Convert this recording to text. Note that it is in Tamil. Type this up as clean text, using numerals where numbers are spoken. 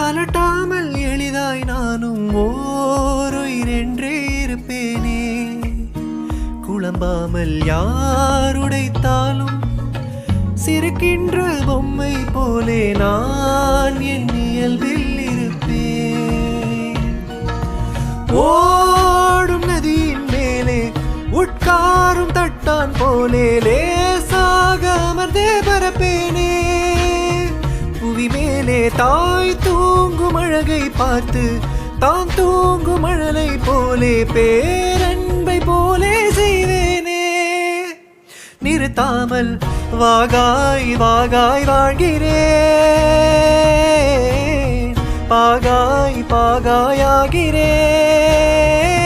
அலட்டாமல் எளிதாய் நானும் ஓருயிரென்றே இருப்பேனே. குழம்பாமல் யாருடைத்தாலும் சிரிக்கின்ற பொம்மை போலே நான் என் இயல்பில் இருப்பேன். ஓடும் நதியின் மேலே உட்காரும் தட்டான் போலே லேசாக அமர்ந்தே பரப்பேனே. புவி மேலே தாய் தூங்கும் அழகை பார்த்து தான் தூங்கும் அழலை போலே பேரன்பை போலே செய்வேனே. நிறுத்தாமல் வாகாய் வாகாய் வாழ்கிறேன், பாகாய் பாகாயாகிறேன்.